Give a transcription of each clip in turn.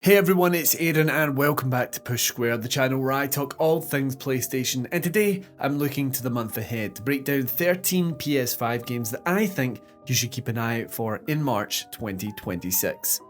Hey everyone, it's Aaron and welcome back to Push Square, the channel where I talk all things PlayStation, and today I'm looking to the month ahead to break down 13 PS5 games that I think you should keep an eye out for in March 2026.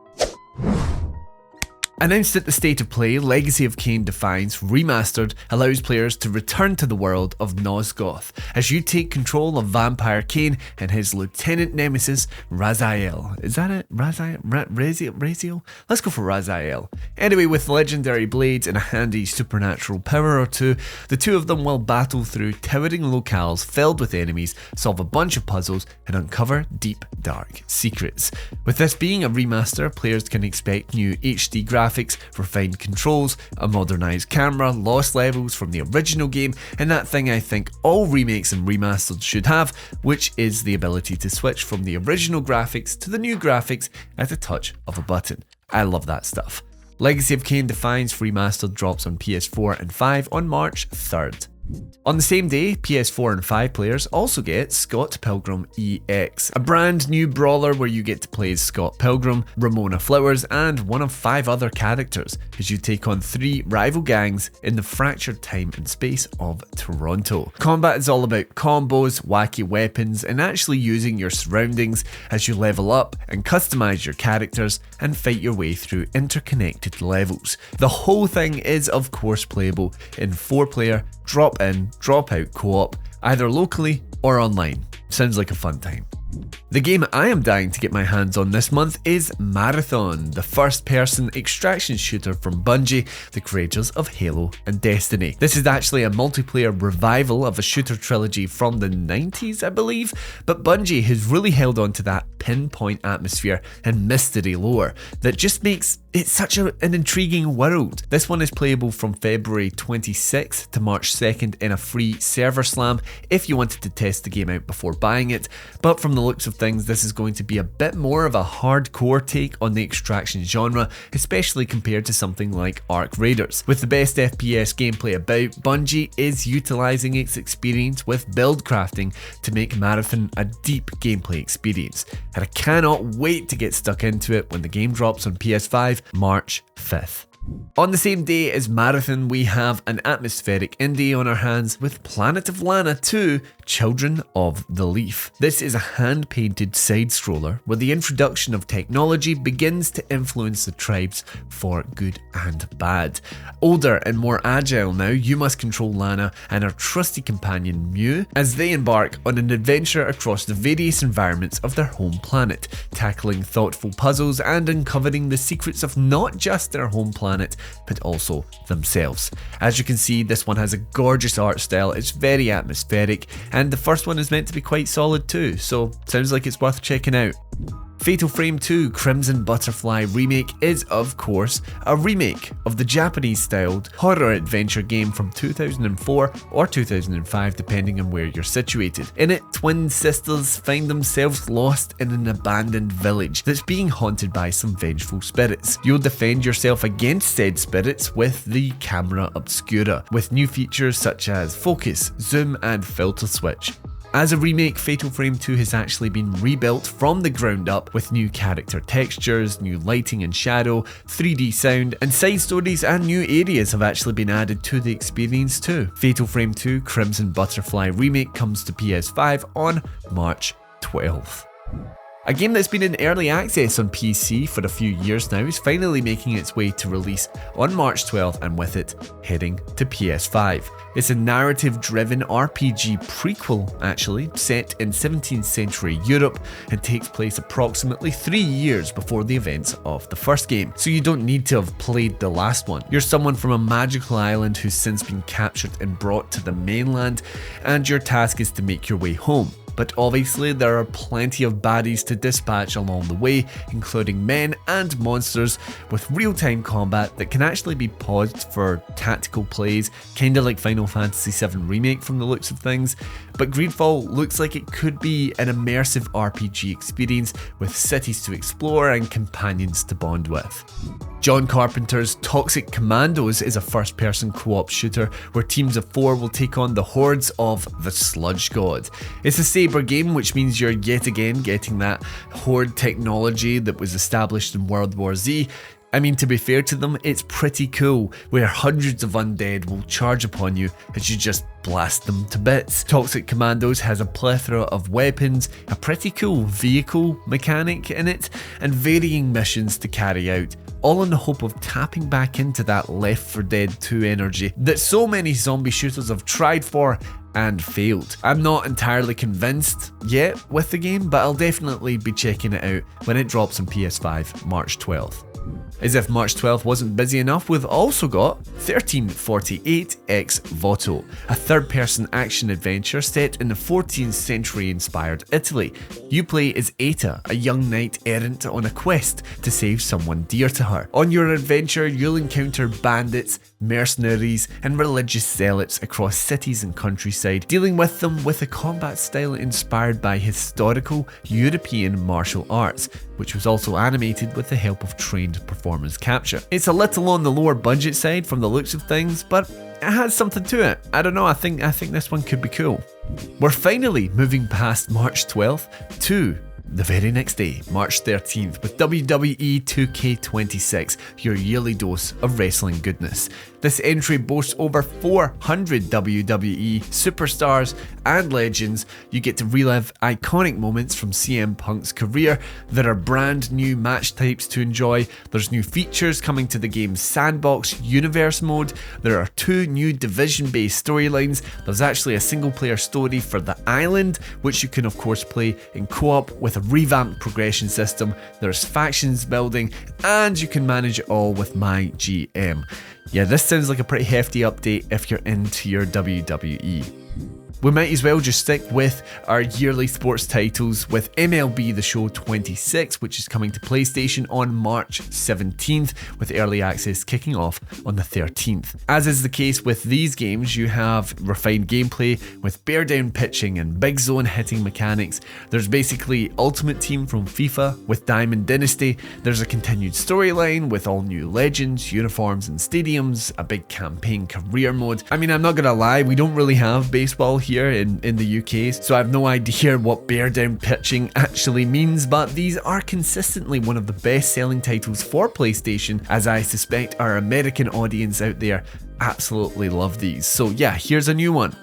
Announced at the State of Play, Legacy of Kain Defiance Remastered allows players to return to the world of Nosgoth as you take control of Vampire Kain and his lieutenant nemesis Raziel. Is that it? Raziel? Let's go for Raziel. Anyway, with legendary blades and a handy supernatural power or two, the two of them will battle through towering locales filled with enemies, solve a bunch of puzzles, and uncover deep, dark secrets. With this being a remaster, players can expect new HD graphics, refined controls, a modernised camera, lost levels from the original game, and that thing I think all remakes and remasters should have, which is the ability to switch from the original graphics to the new graphics at the touch of a button. I love that stuff. Legacy of Kain Defiance Remastered drops on PS4 and 5 on March 3rd. On the same day, PS4 and 5 players also get Scott Pilgrim EX, a brand new brawler where you get to play as Scott Pilgrim, Ramona Flowers, and one of 5 other characters as you take on 3 rival gangs in the fractured time and space of Toronto. Combat is all about combos, wacky weapons, and actually using your surroundings as you level up and customize your characters and fight your way through interconnected levels. The whole thing is of course playable in 4-player drop in, drop out co-op, either locally or online. Sounds like a fun time. The game I am dying to get my hands on this month is Marathon, the first-person extraction shooter from Bungie, the creators of Halo and Destiny. This is actually a multiplayer revival of a shooter trilogy from the 90s, I believe, but Bungie has really held on to that pinpoint atmosphere and mystery lore that just makes it such an intriguing world. This one is playable from February 26th to March 2nd in a free server slam if you wanted to test the game out before buying it, but from the looks of things, this is going to be a bit more of a hardcore take on the extraction genre, especially compared to something like Arc Raiders. With the best FPS gameplay about, Bungie is utilising its experience with build crafting to make Marathon a deep gameplay experience, and I cannot wait to get stuck into it when the game drops on PS5 March 5th. On the same day as Marathon, we have an atmospheric indie on our hands with Planet of Lana 2, Children of the Leaf. This is a hand-painted side-scroller where the introduction of technology begins to influence the tribes for good and bad. Older and more agile now, you must control Lana and her trusty companion Mew as they embark on an adventure across the various environments of their home planet, tackling thoughtful puzzles and uncovering the secrets of not just their home planet, but also themselves. As you can see, this one has a gorgeous art style, it's very atmospheric, and the first one is meant to be quite solid too, so sounds like it's worth checking out. Fatal Frame 2 Crimson Butterfly Remake is of course a remake of the Japanese-styled horror adventure game from 2004 or 2005 depending on where you're situated. In it, twin sisters find themselves lost in an abandoned village that's being haunted by some vengeful spirits. You'll defend yourself against said spirits with the camera obscura, with new features such as focus, zoom and filter switch. As a remake, Fatal Frame 2 has actually been rebuilt from the ground up with new character textures, new lighting and shadow, 3D sound, and side stories and new areas have actually been added to the experience too. Fatal Frame 2 Crimson Butterfly Remake comes to PS5 on March 12th. A game that's been in early access on PC for a few years now is finally making its way to release on March 12th and with it heading to PS5. It's a narrative-driven RPG prequel actually, set in 17th century Europe and takes place approximately 3 years before the events of the first game, so you don't need to have played the last one. You're someone from a magical island who's since been captured and brought to the mainland, and your task is to make your way home. But obviously there are plenty of baddies to dispatch along the way, including men and monsters, with real-time combat that can actually be paused for tactical plays, kinda like Final Fantasy VII Remake from the looks of things. But Greedfall looks like it could be an immersive RPG experience with cities to explore and companions to bond with. John Carpenter's Toxic Commandos is a first-person co-op shooter where teams of 4 will take on the hordes of the Sludge God. It's a saber game, which means you're yet again getting that horde technology that was established in World War Z I mean, to be fair to them, it's pretty cool, where hundreds of undead will charge upon you as you just blast them to bits. Toxic Commandos has a plethora of weapons, a pretty cool vehicle mechanic in it, and varying missions to carry out, all in the hope of tapping back into that Left 4 Dead 2 energy that so many zombie shooters have tried for and failed. I'm not entirely convinced yet with the game, but I'll definitely be checking it out when it drops on PS5 March 12th. As if March 12th wasn't busy enough, we've also got 1348 Ex Voto, a third-person action adventure set in the 14th century-inspired Italy. You play as Eta, a young knight errant on a quest to save someone dear to her. On your adventure, you'll encounter bandits, mercenaries, and religious zealots across cities and countryside, dealing with them with a combat style inspired by historical European martial arts, which was also animated with the help of trained performance capture. It's a little on the lower budget side from the looks of things, but it has something to it. I don't know, I think this one could be cool. We're finally moving past March 12th to the very next day, March 13th, with WWE 2K26, your yearly dose of wrestling goodness. This entry boasts over 400 WWE superstars and legends. You get to relive iconic moments from CM Punk's career. There are brand new match types to enjoy. There's new features coming to the game's sandbox universe mode. There are 2 new division-based storylines. There's actually a single-player story for the island, which you can of course play in co-op with a revamped progression system. There's factions building, and you can manage it all with My GM. Yeah, this sounds like a pretty hefty update if you're into your WWE. We might as well just stick with our yearly sports titles with MLB The Show 26, which is coming to PlayStation on March 17th, with early access kicking off on the 13th. As is the case with these games, you have refined gameplay with bear down pitching and big zone hitting mechanics. There's basically Ultimate Team from FIFA with Diamond Dynasty. There's a continued storyline with all new legends, uniforms and stadiums, a big campaign career mode. I mean, I'm not gonna lie, we don't really have baseball here in the UK, so I have no idea what bear down pitching actually means, but these are consistently one of the best selling titles for PlayStation, as I suspect our American audience out there absolutely love these. So yeah, here's a new one.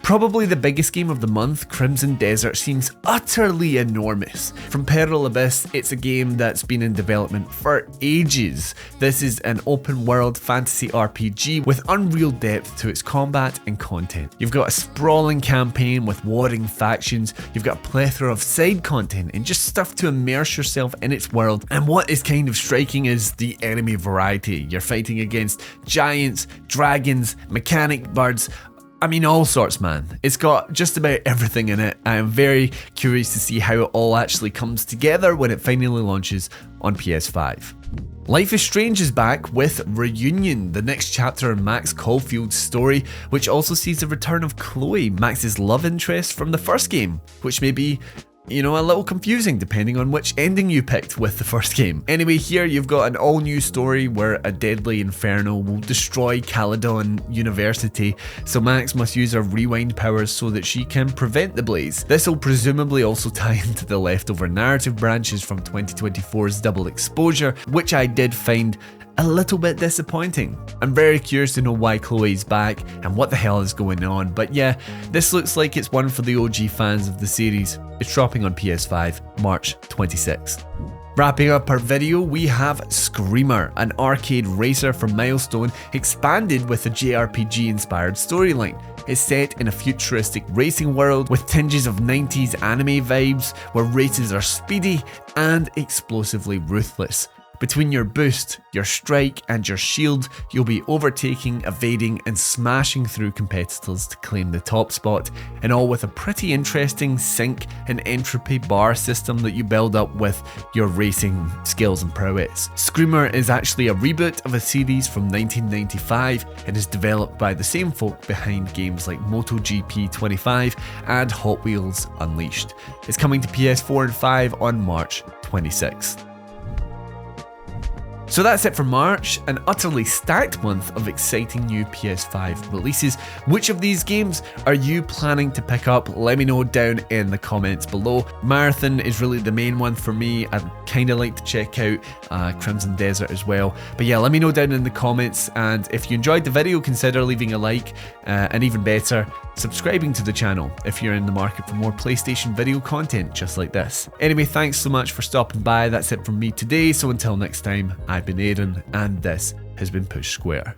Probably the biggest game of the month, Crimson Desert, seems utterly enormous. From Pearl Abyss, it's a game that's been in development for ages. This is an open world fantasy RPG with unreal depth to its combat and content. You've got a sprawling campaign with warring factions, you've got a plethora of side content and just stuff to immerse yourself in its world. And what is kind of striking is the enemy variety. You're fighting against giants, dragons, mechanic birds, I mean, all sorts, man. It's got just about everything in it. I am very curious to see how it all actually comes together when it finally launches on PS5. Life is Strange is back with Reunion, the next chapter in Max Caulfield's story, which also sees the return of Chloe, Max's love interest from the first game, which may be, you know, a little confusing depending on which ending you picked with the first game. Anyway, here you've got an all-new story where a deadly inferno will destroy Caledon University, so Max must use her rewind powers so that she can prevent the blaze. This will presumably also tie into the leftover narrative branches from 2024's Double Exposure, which I did find a little bit disappointing. I'm very curious to know why Chloe's back and what the hell is going on, but yeah, this looks like it's one for the OG fans of the series. It's dropping on PS5 March 26th. Wrapping up our video, we have Screamer, an arcade racer from Milestone, expanded with a JRPG inspired storyline. It's set in a futuristic racing world with tinges of 90s anime vibes, where races are speedy and explosively ruthless. Between your boost, your strike and your shield, you'll be overtaking, evading and smashing through competitors to claim the top spot, and all with a pretty interesting sync and entropy bar system that you build up with your racing skills and prowess. Screamer is actually a reboot of a series from 1995 and is developed by the same folk behind games like MotoGP 25 and Hot Wheels Unleashed. It's coming to PS4 and 5 on March 26th. So that's it for March, an utterly stacked month of exciting new PS5 releases. Which of these games are you planning to pick up? Let me know down in the comments below. Marathon is really the main one for me. I'd kind of like to check out Crimson Desert as well. But yeah, let me know down in the comments, and if you enjoyed the video, consider leaving a like, and even better, subscribing to the channel if you're in the market for more PlayStation video content just like this. Anyway, thanks so much for stopping by. That's it from me today, so until next time, I've been Aaron, and this has been Push Square.